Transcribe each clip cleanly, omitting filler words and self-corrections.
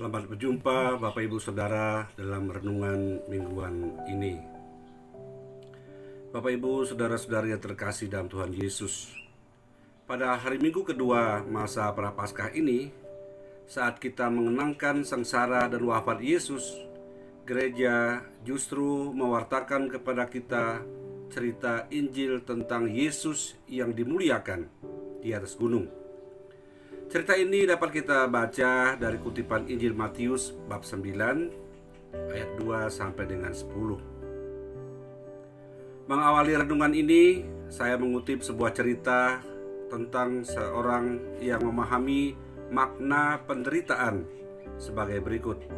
Selamat berjumpa Bapak Ibu Saudara dalam renungan mingguan ini. Bapak Ibu Saudara-saudari yang terkasih dalam Tuhan Yesus, pada hari Minggu kedua masa Prapaskah ini, saat kita mengenangkan sengsara dan wafat Yesus, gereja justru mewartakan kepada kita cerita Injil tentang Yesus yang dimuliakan di atas gunung. Cerita ini dapat kita baca dari kutipan Injil Matius bab 9 ayat 2 sampai dengan 10. Mengawali renungan ini, saya mengutip sebuah cerita tentang seorang yang memahami makna penderitaan sebagai berikut.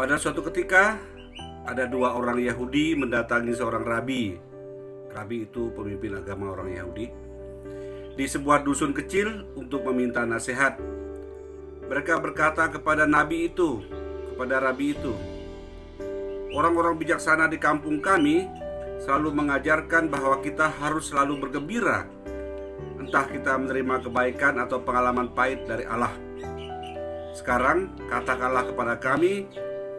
Pada suatu ketika, ada dua orang Yahudi mendatangi seorang rabi. Rabi itu pemimpin agama orang Yahudi di sebuah dusun kecil untuk meminta nasihat. Mereka berkata kepada rabi itu, "Orang-orang bijaksana di kampung kami selalu mengajarkan bahwa kita harus selalu bergembira, entah kita menerima kebaikan atau pengalaman pahit dari Allah. Sekarang katakanlah kepada kami,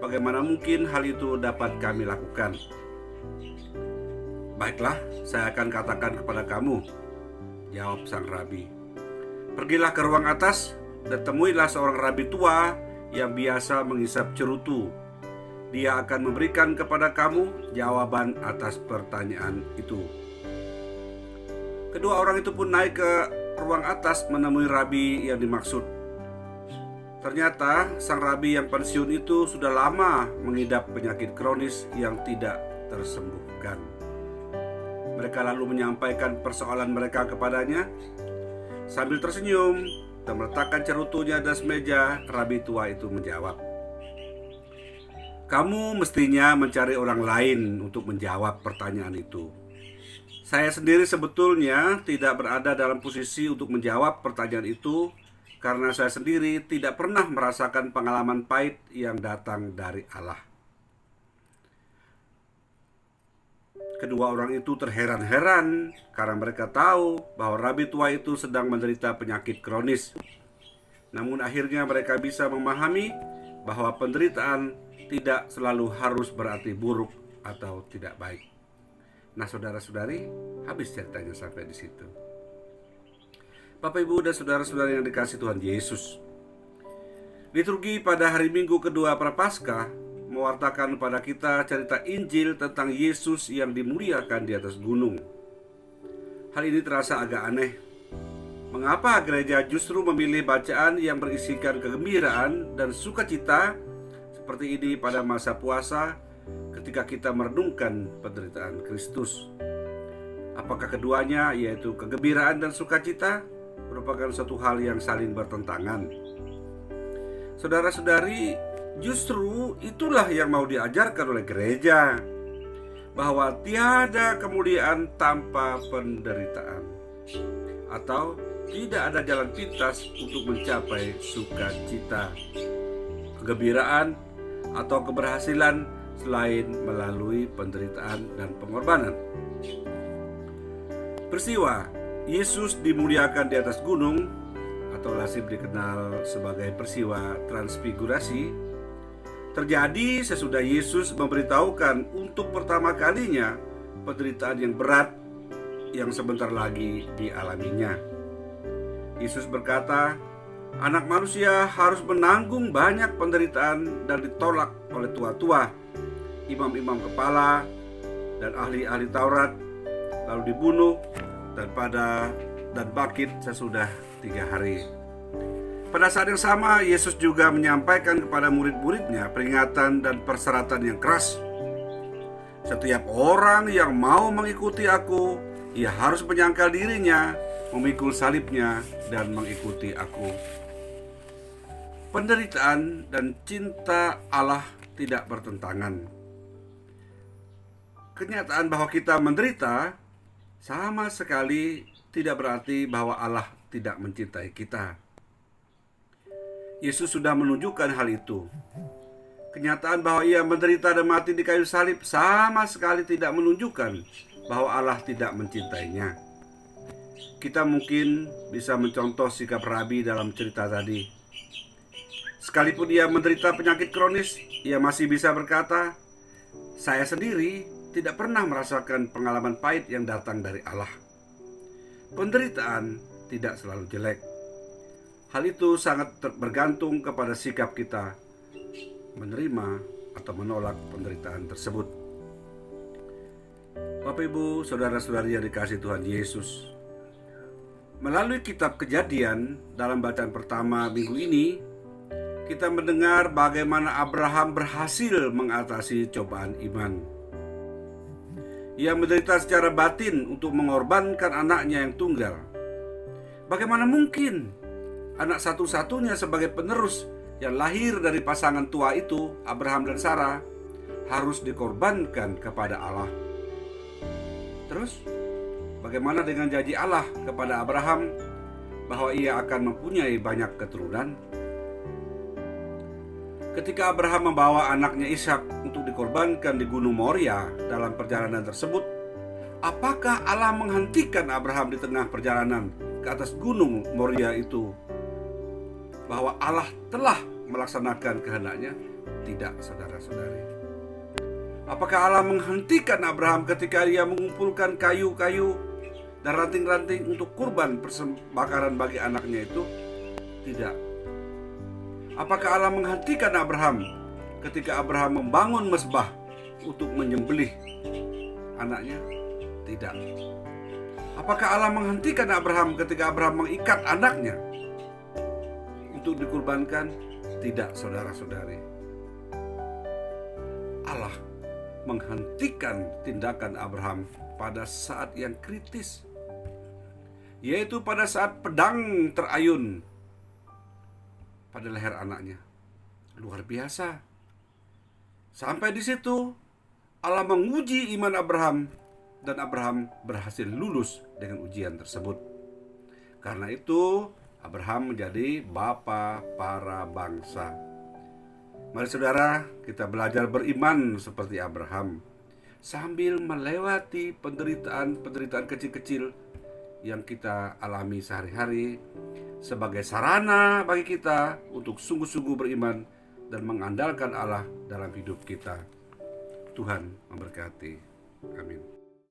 bagaimana mungkin hal itu dapat kami lakukan?" "Baiklah, saya akan katakan kepada kamu," jawab sang rabi. "Pergilah ke ruang atas dan temuilah seorang rabi tua yang biasa menghisap cerutu. Dia akan memberikan kepada kamu jawaban atas pertanyaan itu." Kedua orang itu pun naik ke ruang atas menemui rabi yang dimaksud. Ternyata sang rabi yang pensiun itu sudah lama mengidap penyakit kronis yang tidak tersembuhkan. Mereka lalu menyampaikan persoalan mereka kepadanya. Sambil tersenyum dan meletakkan cerutunya di atas meja, rabi tua itu menjawab, "Kamu mestinya mencari orang lain untuk menjawab pertanyaan itu. Saya sendiri sebetulnya tidak berada dalam posisi untuk menjawab pertanyaan itu, karena saya sendiri tidak pernah merasakan pengalaman pahit yang datang dari Allah." Kedua orang itu terheran-heran karena mereka tahu bahwa rabi tua itu sedang menderita penyakit kronis. Namun akhirnya mereka bisa memahami bahwa penderitaan tidak selalu harus berarti buruk atau tidak baik. Nah, saudara-saudari, habis ceritanya sampai di situ. Bapak, Ibu, dan saudara-saudari yang dikasihi Tuhan Yesus, liturgi pada hari Minggu kedua Prapaskah mewartakan pada kita cerita Injil tentang Yesus yang dimuliakan di atas gunung. Hal ini terasa agak aneh. Mengapa gereja justru memilih bacaan yang berisikan kegembiraan dan sukacita seperti ini pada masa puasa ketika kita merenungkan penderitaan Kristus? Apakah keduanya, yaitu kegembiraan dan sukacita, merupakan suatu hal yang saling bertentangan? Saudara-saudari, justru itulah yang mau diajarkan oleh gereja, bahwa tiada kemuliaan tanpa penderitaan, atau tidak ada jalan pintas untuk mencapai sukacita, kegembiraan, atau keberhasilan selain melalui penderitaan dan pengorbanan. Peristiwa Yesus dimuliakan di atas gunung, atau lazim dikenal sebagai peristiwa transfigurasi, terjadi sesudah Yesus memberitahukan untuk pertama kalinya penderitaan yang berat yang sebentar lagi dialaminya. Yesus berkata, "Anak manusia harus menanggung banyak penderitaan dan ditolak oleh tua-tua, imam-imam kepala, dan ahli-ahli Taurat, lalu dibunuh dan bangkit sesudah 3 hari." Pada saat yang sama, Yesus juga menyampaikan kepada murid-muridnya peringatan dan persyaratan yang keras. "Setiap orang yang mau mengikuti aku, ia harus menyangkal dirinya, memikul salibnya, dan mengikuti aku." Penderitaan dan cinta Allah tidak bertentangan. Kenyataan bahwa kita menderita sama sekali tidak berarti bahwa Allah tidak mencintai kita. Yesus sudah menunjukkan hal itu. Kenyataan bahwa ia menderita dan mati di kayu salib sama sekali tidak menunjukkan bahwa Allah tidak mencintainya. Kita mungkin bisa mencontoh sikap rabi dalam cerita tadi. Sekalipun ia menderita penyakit kronis, ia masih bisa berkata, "Saya sendiri tidak pernah merasakan pengalaman pahit yang datang dari Allah." Penderitaan tidak selalu jelek. Hal itu sangat bergantung kepada sikap kita menerima atau menolak penderitaan tersebut. Bapak, Ibu, saudara-saudari yang dikasihi Tuhan Yesus, melalui kitab Kejadian dalam bacaan pertama minggu ini, kita mendengar bagaimana Abraham berhasil mengatasi cobaan iman. Ia menderita secara batin untuk mengorbankan anaknya yang tunggal. Bagaimana mungkin anak satu-satunya sebagai penerus yang lahir dari pasangan tua itu, Abraham dan Sarah, harus dikorbankan kepada Allah? Terus, bagaimana dengan janji Allah kepada Abraham bahwa ia akan mempunyai banyak keturunan? Ketika Abraham membawa anaknya Ishak untuk dikorbankan di Gunung Moria dalam perjalanan tersebut, apakah Allah menghentikan Abraham di tengah perjalanan ke atas Gunung Moria itu, bahwa Allah telah melaksanakan kehendaknya? Tidak, saudara-saudari. Apakah Allah menghentikan Abraham ketika ia mengumpulkan kayu-kayu dan ranting-ranting untuk kurban persembahkan bagi anaknya itu? Tidak. Apakah Allah menghentikan Abraham ketika Abraham membangun mezbah untuk menyembelih anaknya? Tidak. Apakah Allah menghentikan Abraham ketika Abraham mengikat anaknya untuk dikurbankan? Tidak, saudara-saudari. Allah menghentikan tindakan Abraham pada saat yang kritis, yaitu pada saat pedang terayun pada leher anaknya. Luar biasa. Sampai di situ Allah menguji iman Abraham, dan Abraham berhasil lulus dengan ujian tersebut. Karena itu Abraham menjadi bapa para bangsa. Mari saudara, kita belajar beriman seperti Abraham, sambil melewati penderitaan kecil-kecil yang kita alami sehari-hari, sebagai sarana bagi kita untuk sungguh-sungguh beriman dan mengandalkan Allah dalam hidup kita. Tuhan memberkati. Amin.